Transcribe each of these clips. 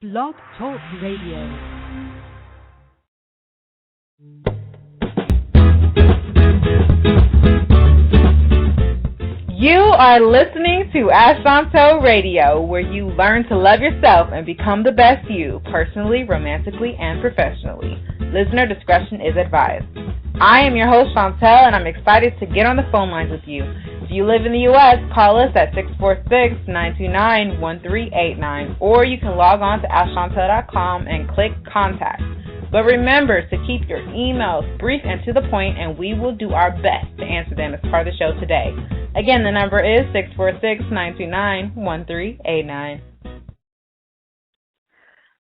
Blog Talk Radio. You are listening to askchauntel Radio, where you learn to love yourself and become the best you, personally, romantically, and professionally. Listener discretion is advised. I am your host, Chauntel, and I'm excited to get on the phone lines with you. If you live in the U.S., call us at 646-929-1389, or you can log on to askchauntel.com and click Contact. But remember to keep your emails brief and to the point, and we will do our best to answer them as part of the show today. Again, the number is 646-929-1389.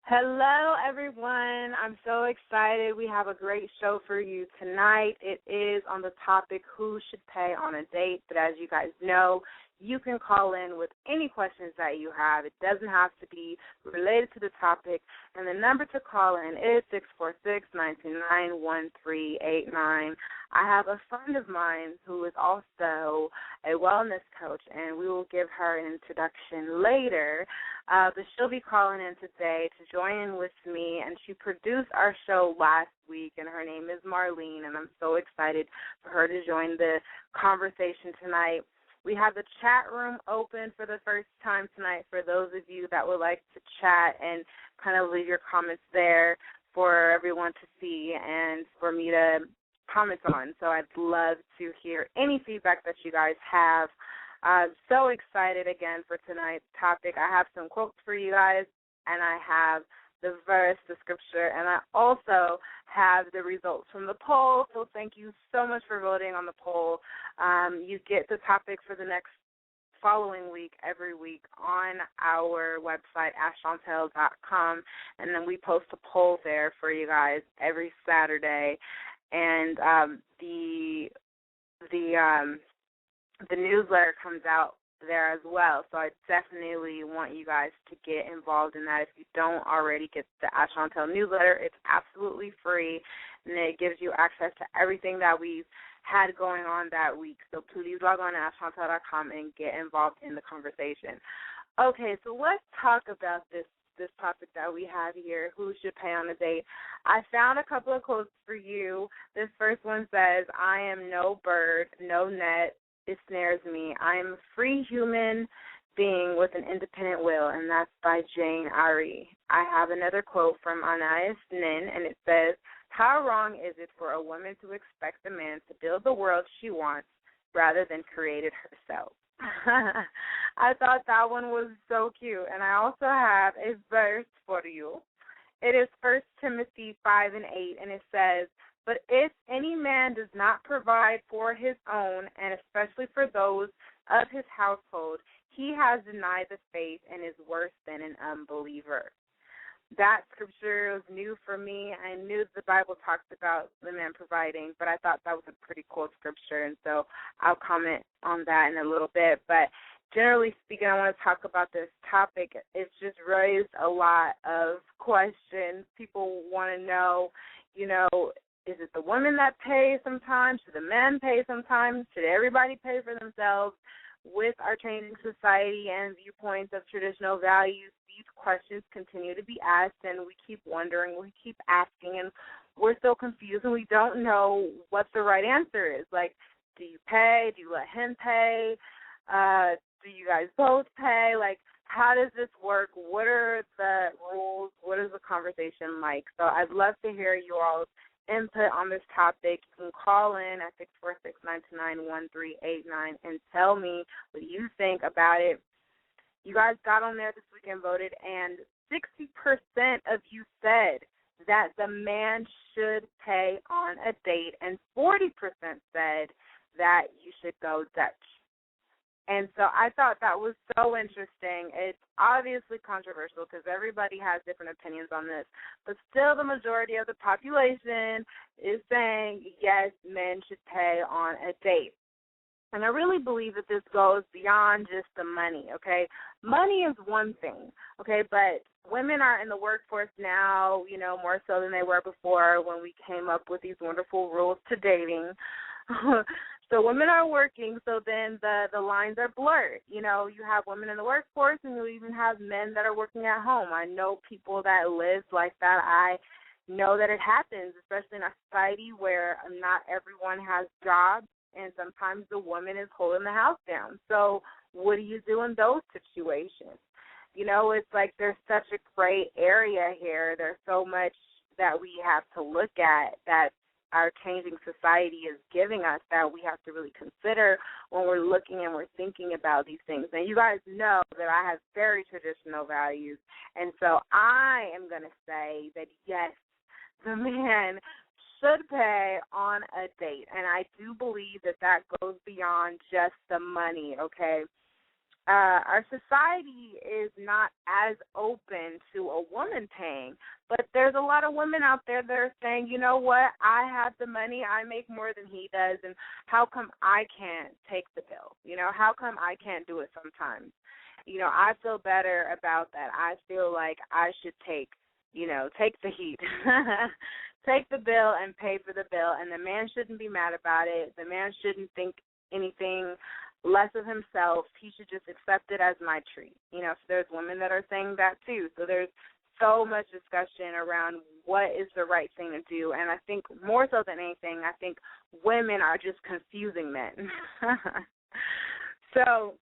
Hello, everyone. I'm so excited. We have a great show for you tonight. It is on the topic, who should pay on a date? But as you guys know, you can call in with any questions that you have. It doesn't have to be related to the topic. And the number to call in is 646-929-1389. I have a friend of mine who is also a wellness coach, and we will give her an introduction later. But she'll be calling in today to join in with me, and she produced our show last week, and her name is Marlene, and I'm so excited for her to join the conversation tonight. We have the chat room open for the first time tonight for those of you that would like to chat and kind of leave your comments there for everyone to see and for me to comment on. So I'd love to hear any feedback that you guys have. I'm so excited again for tonight's topic. I have some quotes for you guys, and I have the verse, the scripture, and I also have the results from the poll. So thank you so much for voting on the poll. You get the topic for the next following week every week on our website, askchauntel.com, and then we post a poll there for you guys every Saturday. And the newsletter comes out there as well, so I definitely want you guys to get involved in that. If you don't already get the askchauntel newsletter, it's absolutely free, and it gives you access to everything that we've had going on that week. So please log on to askchauntel.com and get involved in the conversation. Okay, so let's talk about this topic that we have here, who should pay on a date. I found a couple of quotes for you. This first one says, "I am no bird, no net, it snares me. I am a free human being with an independent will," and that's by Jane Eyre. I have another quote from Anais Nin, and it says, "How wrong is it for a woman to expect a man to build the world she wants rather than create it herself?" I thought that one was so cute, and I also have a verse for you. It is 1 Timothy 5:8, and it says, "But if any man does not provide for his own, and especially for those of his household, he has denied the faith and is worse than an unbeliever." That scripture was new for me. I knew the Bible talked about the man providing, but I thought that was a pretty cool scripture, and so I'll comment on that in a little bit. But generally speaking, I want to talk about this topic. It's just raised a lot of questions. People want to know, is it the women that pay sometimes? Should the men pay sometimes? Should everybody pay for themselves? With our changing society and viewpoints of traditional values, these questions continue to be asked, and we keep wondering, we keep asking, and we're so confused, and we don't know what the right answer is. Like, do you pay? Do you let him pay? Do you guys both pay? Like, how does this work? What are the rules? What is the conversation like? So I'd love to hear you all's input on this topic. You can call in at 646-929-1389 and tell me what you think about it. You guys got on there this week and voted, and 60% of you said that the man should pay on a date, and 40% said that you should go Dutch. And so I thought that was so interesting. It's obviously controversial because everybody has different opinions on this, but still the majority of the population is saying, yes, men should pay on a date. And I really believe that this goes beyond just the money, okay? Money is one thing, okay, but women are in the workforce now, more so than they were before when we came up with these wonderful rules to dating. So women are working, so then the lines are blurred. You know, you have women in the workforce, and you even have men that are working at home. I know people that live like that. I know that it happens, especially in a society where not everyone has jobs, and sometimes the woman is holding the house down. So what do you do in those situations? You know, it's like there's such a gray area here. There's so much that we have to look at that our changing society is giving us that we have to really consider when we're looking and we're thinking about these things. And you guys know that I have very traditional values, and so I am going to say that, yes, the man should pay on a date, and I do believe that that goes beyond just the money, okay? Our society is not as open to a woman paying, but there's a lot of women out there that are saying, you know what, I have the money, I make more than he does, and how come I can't take the bill? You know, how come I can't do it sometimes? You know, I feel better about that. I feel like I should take the heat, take the bill and pay for the bill, and the man shouldn't be mad about it. The man shouldn't think anything less of himself. He should just accept it as my treat. You know, so there's women that are saying that too. So there's so much discussion around what is the right thing to do, and I think more so than anything, I think women are just confusing men. So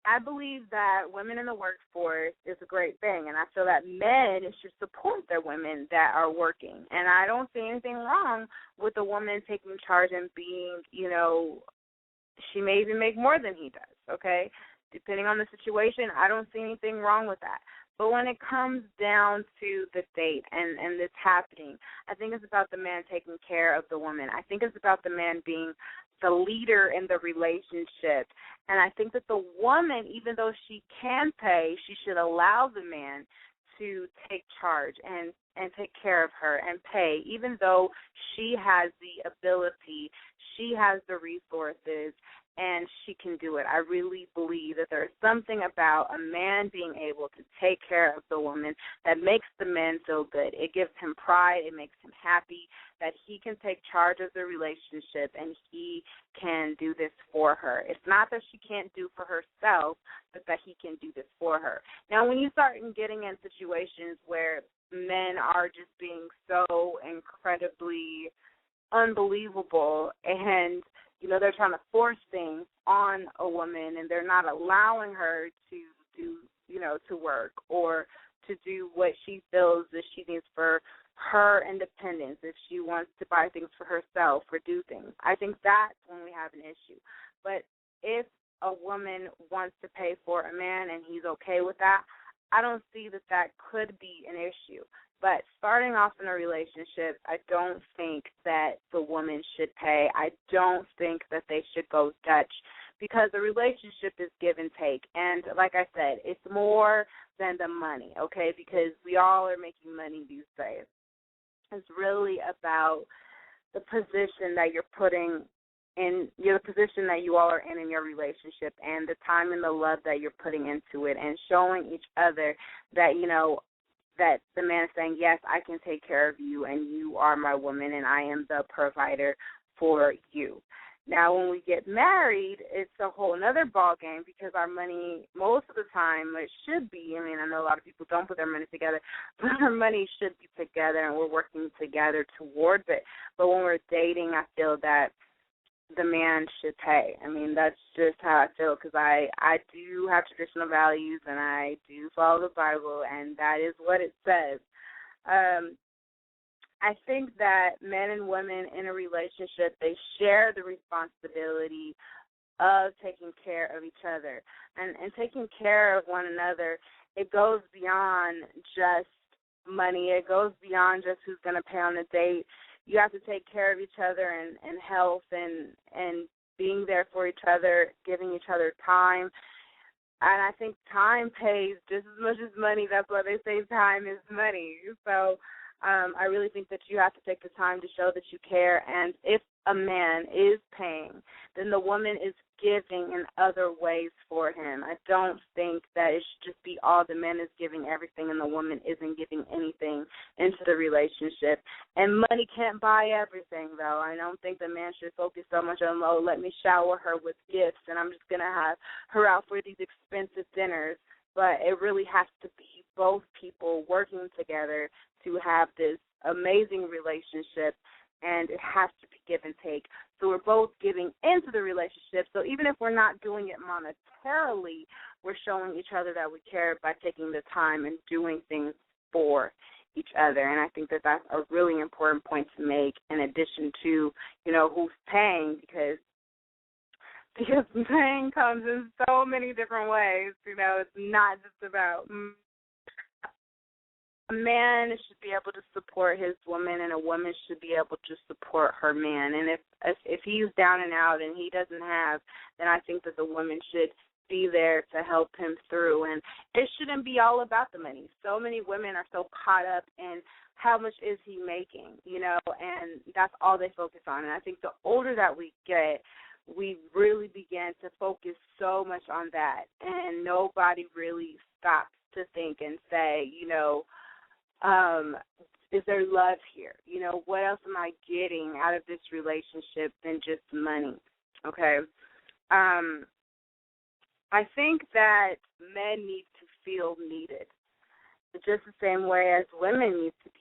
I believe that women in the workforce is a great thing, and I feel that men should support their women that are working. And I don't see anything wrong with a woman taking charge and being, you know, she may even make more than he does, okay? Depending on the situation, I don't see anything wrong with that. But when it comes down to the date and this happening, I think it's about the man taking care of the woman. I think it's about the man being the leader in the relationship. And I think that the woman, even though she can pay, she should allow the man to take charge and take care of her and pay, even though she has the ability, she has the resources, and she can do it. I really believe that there's something about a man being able to take care of the woman that makes the man feel good. It gives him pride. It makes him happy that he can take charge of the relationship and he can do this for her. It's not that she can't do for herself, but that he can do this for her. Now, when you start getting in situations where men are just being so incredibly unbelievable and, you know, they're trying to force things on a woman and they're not allowing her to do, you know, to work or to do what she feels that she needs for her independence, if she wants to buy things for herself or do things. I think that's when we have an issue. But if a woman wants to pay for a man and he's okay with that, I don't see that that could be an issue. But starting off in a relationship, I don't think that the woman should pay. I don't think that they should go Dutch because the relationship is give and take. And like I said, it's more than the money, okay, because we all are making money these days. It's really about the position that you're putting in, the position that you all are in your relationship and the time and the love that you're putting into it and showing each other that, you know, that the man is saying, yes, I can take care of you and you are my woman and I am the provider for you. Now, when we get married, it's a whole other ball game because our money, most of the time, it should be, I mean, I know a lot of people don't put their money together, but our money should be together and we're working together towards it. But when we're dating, I feel that the man should pay. I mean, that's just how I feel because I do have traditional values and I do follow the Bible, and that is what it says. I think that men and women in a relationship, they share the responsibility of taking care of each other. And taking care of one another, it goes beyond just money. It goes beyond just who's going to pay on a date. You have to take care of each other and health and being there for each other, giving each other time. And I think time pays just as much as money. That's why they say time is money. So I really think that you have to take the time to show that you care, and if a man is paying, then the woman is giving in other ways for him. I don't think that it should just be all the man is giving everything and the woman isn't giving anything into the relationship. And money can't buy everything, though. I don't think the man should focus so much on, oh, let me shower her with gifts and I'm just going to have her out for these expensive dinners. But it really has to be both people working together to have this amazing relationship, and it has to be give and take. So we're both giving into the relationship. So even if we're not doing it monetarily, we're showing each other that we care by taking the time and doing things for each other. And I think that that's a really important point to make, in addition to, who's paying, because paying comes in so many different ways. It's not just about a man should be able to support his woman, and a woman should be able to support her man. And if he's down and out and he doesn't have, then I think that the woman should be there to help him through. And it shouldn't be all about the money. So many women are so caught up in how much is he making, and that's all they focus on. And I think the older that we get, we really begin to focus so much on that, and nobody really stops to think and say, is there love here? What else am I getting out of this relationship than just money? Okay. I think that men need to feel needed, just the same way as women need to be.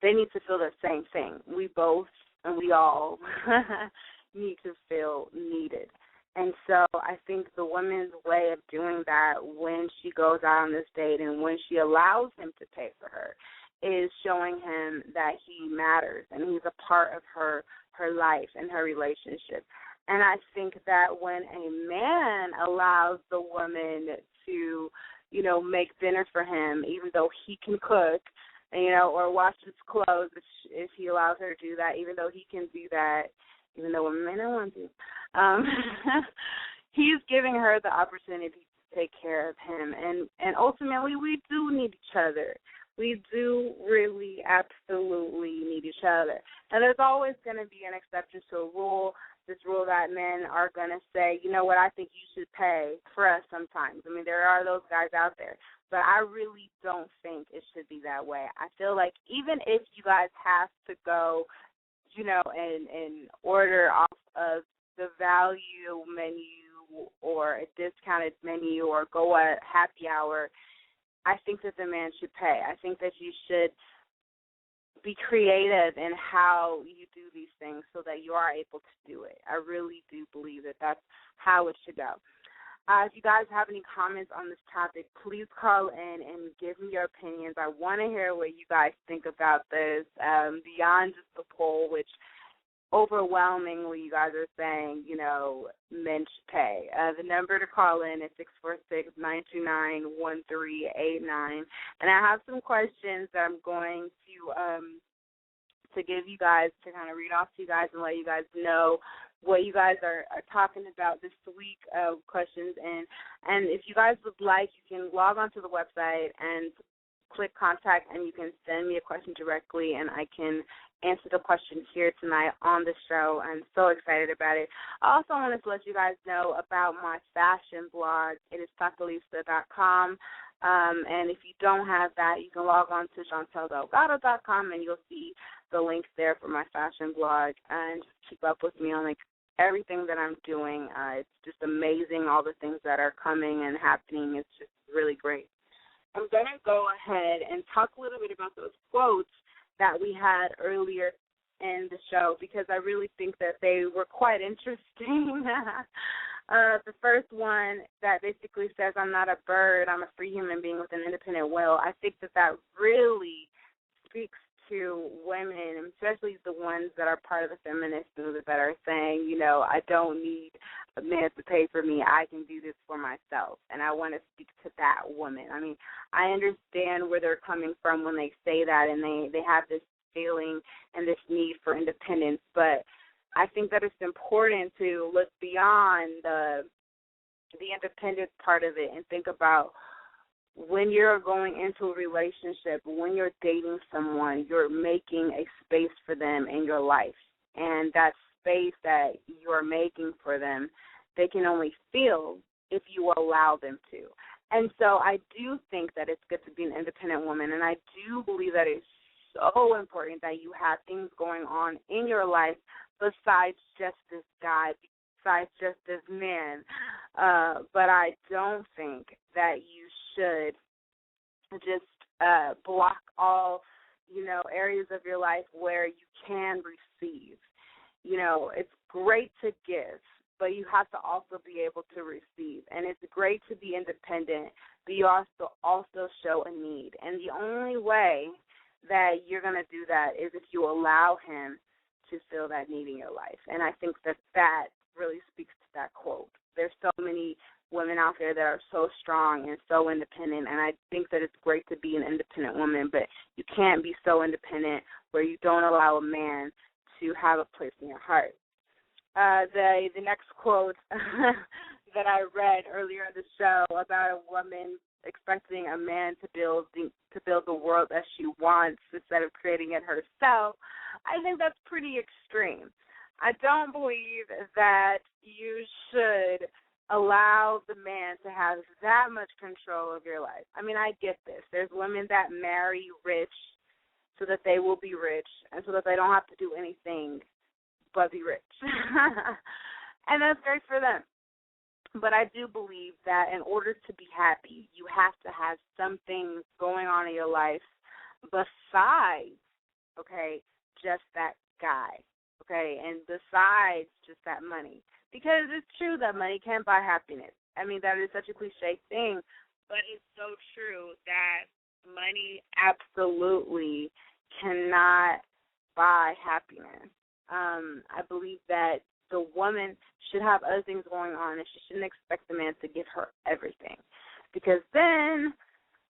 They need to feel the same thing. We both and we all need to feel needed. And so I think the woman's way of doing that when she goes out on this date and when she allows him to pay for her is showing him that he matters and he's a part of her life and her relationship. And I think that when a man allows the woman to, make dinner for him, even though he can cook, or wash his clothes if he allows her to do that, even though he can do that, even though women may not want to, he's giving her the opportunity to take care of him. And ultimately, we do need each other. We do really absolutely need each other. And there's always going to be an exception to a rule, this rule that men are going to say, you know what, I think you should pay for us sometimes. I mean, there are those guys out there. But I really don't think it should be that way. I feel like even if you guys have to go, and order off of the value menu or a discounted menu or go at happy hour, I think that the man should pay. I think that you should be creative in how you do these things so that you are able to do it. I really do believe that that's how it should go. If you guys have any comments on this topic, please call in and give me your opinions. I want to hear what you guys think about this, beyond just the poll, which overwhelmingly you guys are saying, men should pay. The number to call in is 646-929-1389. And I have some questions that I'm going to give you guys, to kind of read off to you guys and let you guys know what you guys are talking about this week, questions. And if you guys would like, you can log onto the website and click contact, and you can send me a question directly, and I can answer the question here tonight on the show. I'm so excited about it. I also wanted to let you guys know about my fashion blog. It is takalisa.com. And if you don't have that, you can log on to chaunteldelgado.com, and you'll see the links there for my fashion blog. And just keep up with me on everything that I'm doing. It's just amazing, all the things that are coming and happening. It's just really great. I'm going to go ahead and talk a little bit about those quotes that we had earlier in the show, because I really think that they were quite interesting. The first one that basically says, I'm not a bird, I'm a free human being with an independent will. I think that really speaks to women, especially the ones that are part of the feminist movement, that are saying, I don't need a man to pay for me. I can do this for myself. And I want to speak to that woman. I mean, I understand where they're coming from when they say that, and they have this feeling and this need for independence. But I think that it's important to look beyond the independent part of it and think about when you're going into a relationship, when you're dating someone, you're making a space for them in your life. And that space that you're making for them, they can only feel if you allow them to. And so I do think that it's good to be an independent woman, and I do believe that it's so important that you have things going on in your life besides just this guy, besides just this man. But I don't think that you should just block all, areas of your life where you can receive. It's great to give, but you have to also be able to receive. And it's great to be independent, but you also show a need. And the only way that you're going to do that is if you allow him to fill that need in your life. And I think that really speaks to that quote. There's so many women out there that are so strong and so independent, and I think that it's great to be an independent woman, but you can't be so independent where you don't allow a man to have a place in your heart. The next quote that I read earlier in the show about a woman expecting a man to build the world that she wants instead of creating it herself, I think that's pretty extreme. I don't believe that you should allow the man to have that much control of your life. I mean, I get this. There's women that marry rich so that they will be rich and so that they don't have to do anything but be rich. And that's great for them. But I do believe that in order to be happy, you have to have some things going on in your life besides, just that guy, and besides just that money. Because it's true that money can't buy happiness. I mean, that is such a cliche thing, but it's so true that money absolutely cannot buy happiness. I believe that the woman should have other things going on, and she shouldn't expect the man to give her everything. Because then,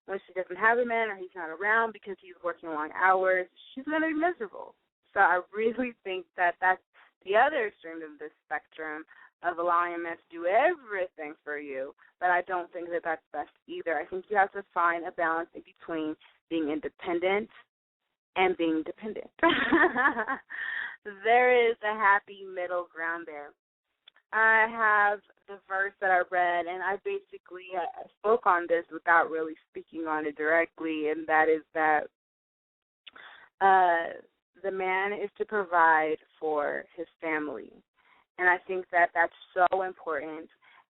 when she doesn't have a man or he's not around because he's working long hours, she's going to be miserable. So I really think that that's the other extreme of this spectrum of allowing a man to do everything for you, but I don't think that that's best either. I think you have to find a balance in between being independent and being dependent. There is a happy middle ground there. I have the verse that I read, and I basically spoke on this without really speaking on it directly, and that is that the man is to provide for his family. And I think that that's so important.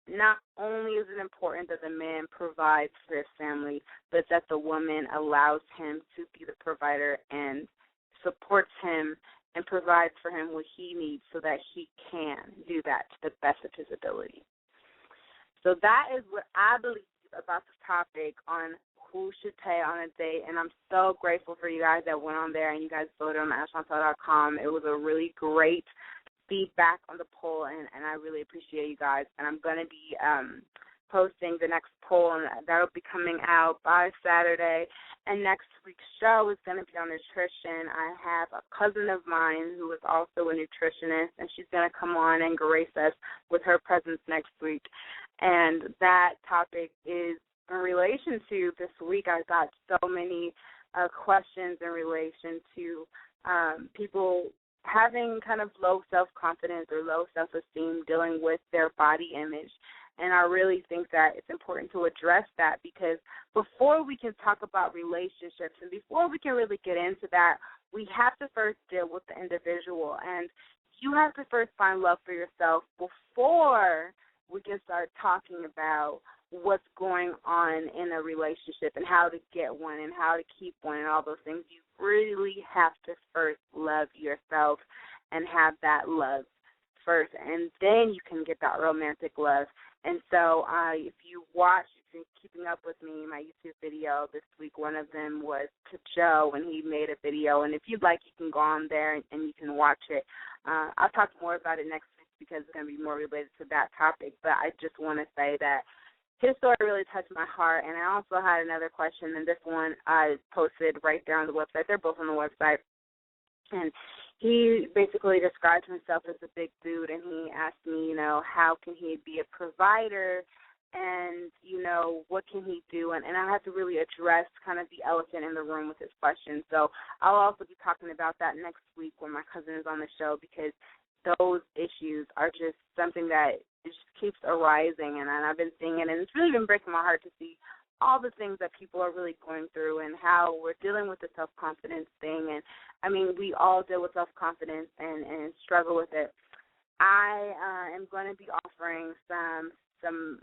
Not only is it important that the man provides for his family, but that the woman allows him to be the provider and supports him and provides for him what he needs so that he can do that to the best of his ability. So that is what I believe about the topic on who should pay on a date, and I'm so grateful for you guys that went on there and you guys voted on askchauntel.com. It was a really great feedback on the poll, and I really appreciate you guys. And I'm going to be posting the next poll, and that will be coming out by Saturday. And next week's show is going to be on nutrition. I have a cousin of mine who is also a nutritionist, and she's going to come on and grace us with her presence next week. And that topic is in relation to this week. I got so many questions in relation to people having kind of low self-confidence or low self-esteem dealing with their body image. And I really think that it's important to address that, because before we can talk about relationships and before we can really get into that, we have to first deal with the individual. And you have to first find love for yourself before we can start talking about what's going on in a relationship and how to get one and how to keep one and all those things. You really have to first love yourself and have that love first, and then you can get that romantic love. And so if you've been keeping up with me, my YouTube video this week, one of them was to Joe, and he made a video. And if you'd like, you can go on there and you can watch it. I'll talk more about it next week because it's going to be more related to that topic. But I just want to say that his story really touched my heart. And I also had another question, and this one I posted right there on the website. They're both on the website. And he basically described himself as a big dude, and he asked me, how can he be a provider and, what can he do? And I have to really address kind of the elephant in the room with his questions. So I'll also be talking about that next week when my cousin is on the show, because those issues are just something that it just keeps arising, and I've been seeing it, and it's really been breaking my heart to see all the things that people are really going through and how we're dealing with the self-confidence thing. And, I mean, we all deal with self-confidence and struggle with it. I am going to be offering some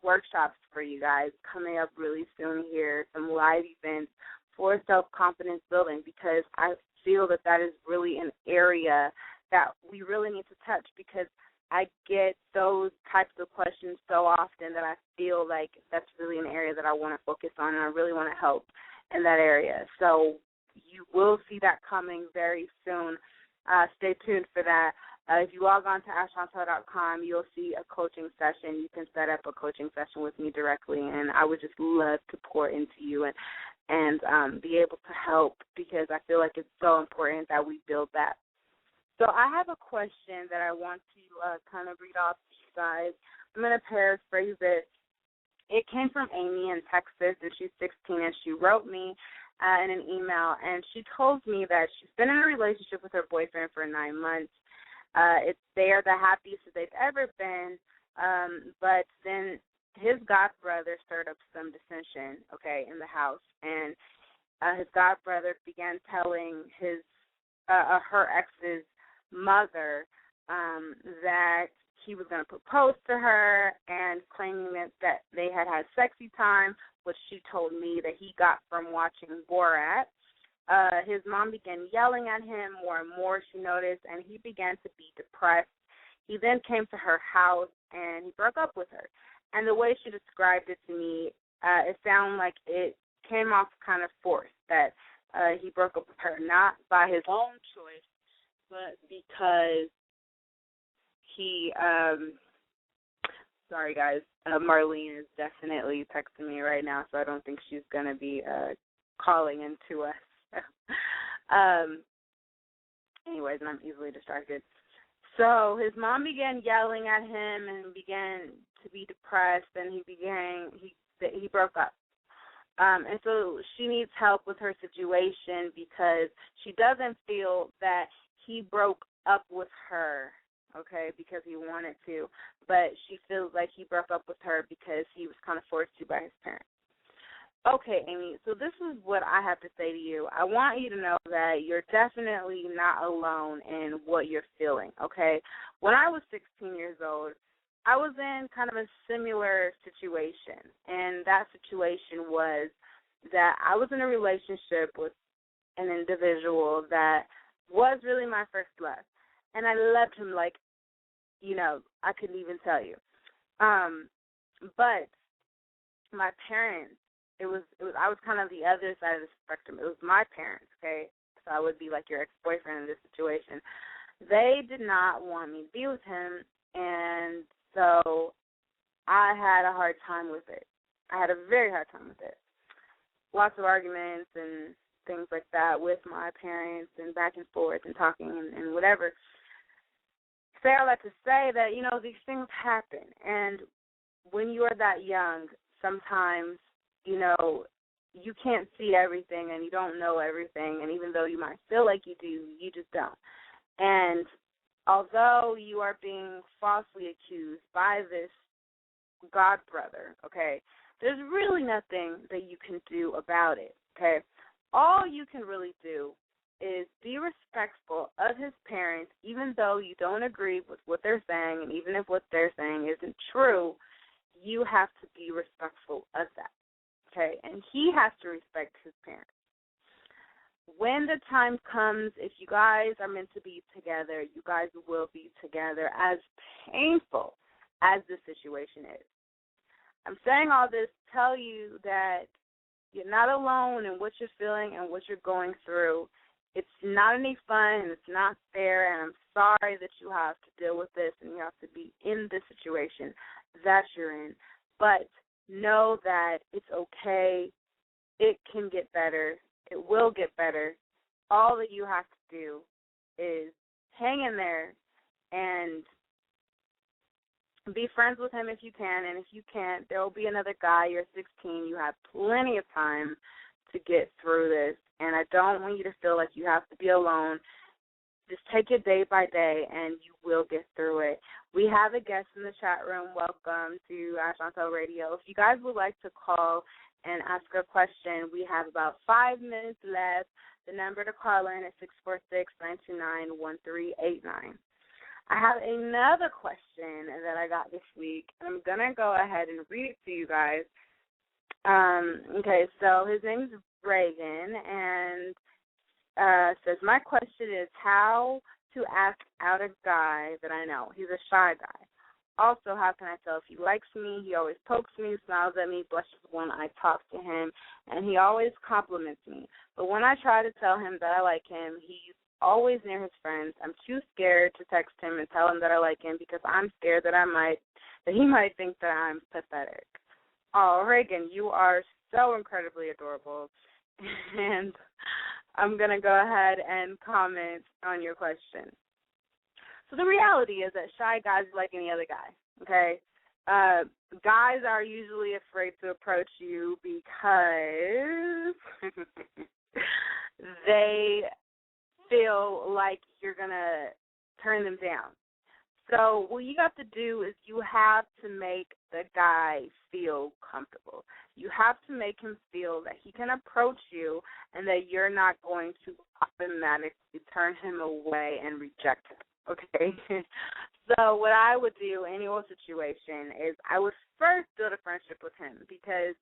workshops for you guys coming up really soon here, some live events for self-confidence building, because I feel that is really an area that we really need to touch, because I get those types of questions so often that I feel like that's really an area that I want to focus on, and I really want to help in that area. So you will see that coming very soon. Stay tuned for that. If you log on to askchauntel.com, you'll see a coaching session. You can set up a coaching session with me directly, and I would just love to pour into you and be able to help, because I feel like it's so important that we build that. So I have a question that I want to kind of read off to you guys. I'm going to paraphrase it. It came from Amy in Texas, and she's 16, and she wrote me in an email, and she told me that she's been in a relationship with her boyfriend for 9 months. They are the happiest that they've ever been, but then his godbrother stirred up some dissension, in the house, and his godbrother began telling her ex's mother that he was going to propose to her, and claiming that they had sexy time, which she told me that he got from watching Borat. His mom began yelling at him more and more, she noticed, and he began to be depressed. He then came to her house, and he broke up with her. And the way she described it to me, it sounded like it came off kind of forced, that he broke up with her not by his own choice, but because he, sorry guys, Marlene is definitely texting me right now, so I don't think she's going to be calling into us. Anyways, and I'm easily distracted. So his mom began yelling at him and began to be depressed, and he broke up. And so she needs help with her situation, because she doesn't feel that he broke up with her, because he wanted to, but she feels like he broke up with her because he was kind of forced to by his parents. Okay, Amy, so this is what I have to say to you. I want you to know that you're definitely not alone in what you're feeling, okay? When I was 16 years old, I was in kind of a similar situation, and that situation was that I was in a relationship with an individual that was really my first love, and I loved him like, I couldn't even tell you. But my parents, I was kind of the other side of the spectrum. It was my parents, okay? So I would be like your ex-boyfriend in this situation. They did not want me to be with him, and so I had a hard time with it. I had a very hard time with it. Lots of arguments and things like that with my parents, and back and forth and talking and whatever. So I like to say that, these things happen. And when you are that young, sometimes, you can't see everything and you don't know everything. And even though you might feel like you do, you just don't. And although you are being falsely accused by this godbrother, there's really nothing that you can do about it, All you can really do is be respectful of his parents, even though you don't agree with what they're saying, and even if what they're saying isn't true, you have to be respectful of that, And he has to respect his parents. When the time comes, if you guys are meant to be together, you guys will be together, as painful as this situation is. I'm saying all this to tell you that you're not alone in what you're feeling and what you're going through. It's not any fun, and it's not fair, and I'm sorry that you have to deal with this and you have to be in this situation that you're in. But know that it's okay. It can get better. It will get better. All that you have to do is hang in there and Be friends with him if you can, and if you can't, there will be another guy. You're 16. You have plenty of time to get through this, and I don't want you to feel like you have to be alone. Just take it day by day, and you will get through it. We have a guest in the chat room. Welcome to Chauntel Radio. If you guys would like to call and ask a question, we have about 5 minutes left. The number to call in is 646-929-1389. I have another question that I got this week, and I'm going to go ahead and read it to you guys. Okay, so his name is Reagan, and says, my question is how to ask out a guy that I know. He's a shy guy. Also, how can I tell if he likes me? He always pokes me, smiles at me, blushes when I talk to him, and he always compliments me. But when I try to tell him that I like him, he's always near his friends. I'm too scared to text him and tell him that I like him because I'm scared that he might think that I'm pathetic. Oh, Reagan, you are so incredibly adorable. And I'm going to go ahead and comment on your question. So the reality is that shy guys are like any other guy, okay? Guys are usually afraid to approach you because they feel like you're going to turn them down. So what you have to do is you have to make the guy feel comfortable. You have to make him feel that he can approach you and that you're not going to automatically turn him away and reject him, okay? So what I would do in your situation is I would first build a friendship with him because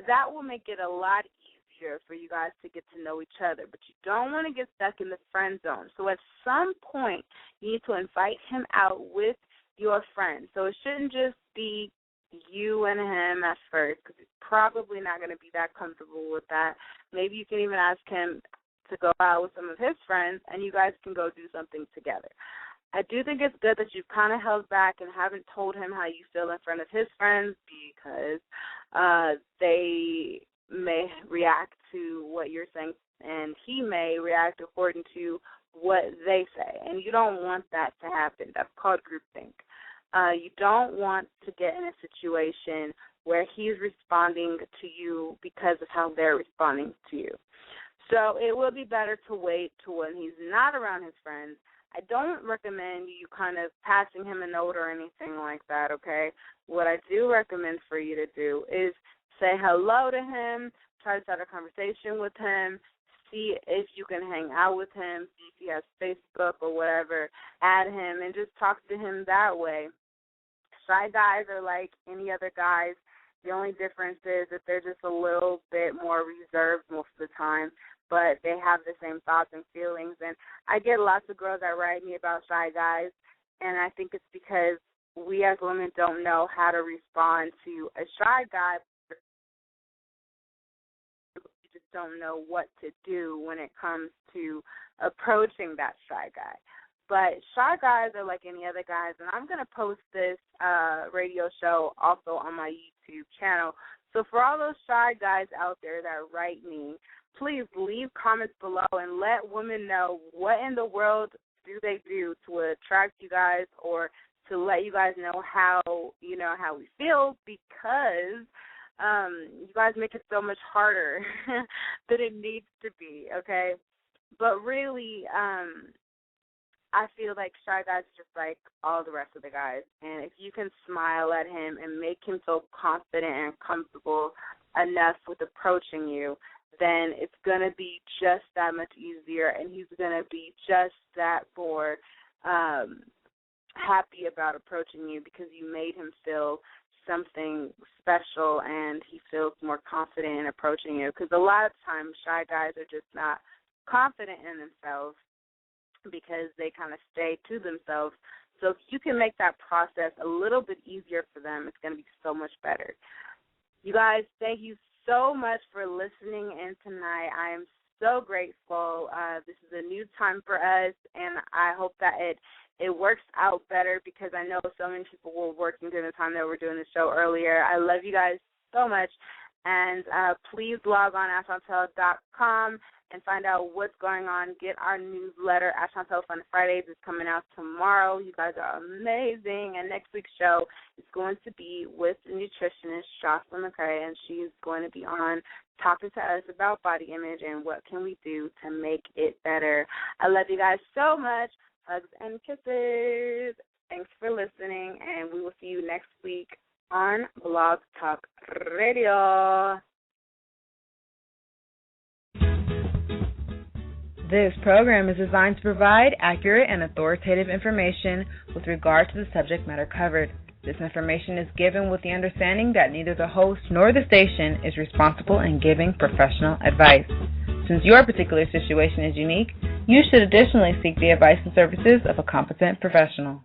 that will make it a lot easier for you guys to get to know each other. But you don't want to get stuck in the friend zone. So at some point, you need to invite him out with your friends. So it shouldn't just be you and him at first because he's probably not going to be that comfortable with that. Maybe you can even ask him to go out with some of his friends and you guys can go do something together. I do think it's good that you've kind of held back and haven't told him how you feel in front of his friends because they may react to what you're saying and he may react according to what they say. And you don't want that to happen. That's called groupthink. You don't want to get in a situation where he's responding to you because of how they're responding to you. So it will be better to wait to when he's not around his friends. I don't recommend you kind of passing him a note or anything like that, okay? What I do recommend for you to do is say hello to him, try to start a conversation with him, see if you can hang out with him, see if he has Facebook or whatever, add him, and just talk to him that way. Shy guys are like any other guys. The only difference is that they're just a little bit more reserved most of the time, but they have the same thoughts and feelings. And I get lots of girls that write me about shy guys, and I think it's because we as women don't know how to respond to a shy guy. We just don't know what to do when it comes to approaching that shy guy. But shy guys are like any other guys, and I'm going to post this radio show also on my YouTube channel. So for all those shy guys out there that write me, please leave comments below and let women know what in the world do they do to attract you guys or to let you guys know how we feel, because you guys make it so much harder than it needs to be, okay? But really, I feel like shy guys are just like all the rest of the guys. And if you can smile at him and make him feel confident and comfortable enough with approaching you, then it's going to be just that much easier, and he's going to be just that more happy about approaching you because you made him feel something special and he feels more confident in approaching you. Because a lot of times shy guys are just not confident in themselves because they kind of stay to themselves. So if you can make that process a little bit easier for them, it's going to be so much better. You guys, thank you so much for listening in tonight. I am so grateful. This is a new time for us, and I hope that it works out better because I know so many people were working during the time that we're doing the show earlier. I love you guys so much, And please log on askchauntel.com and find out what's going on. Get our newsletter, Ask Chauntel Fun Fridays, is coming out tomorrow. You guys are amazing. And next week's show is going to be with the nutritionist, Jocelyn McCray, and she's going to be on talking to us about body image and what can we do to make it better. I love you guys so much. Hugs and kisses. Thanks for listening, and we will see you next week on Blog Talk Radio. This program is designed to provide accurate and authoritative information with regard to the subject matter covered. This information is given with the understanding that neither the host nor the station is responsible in giving professional advice. Since your particular situation is unique, you should additionally seek the advice and services of a competent professional.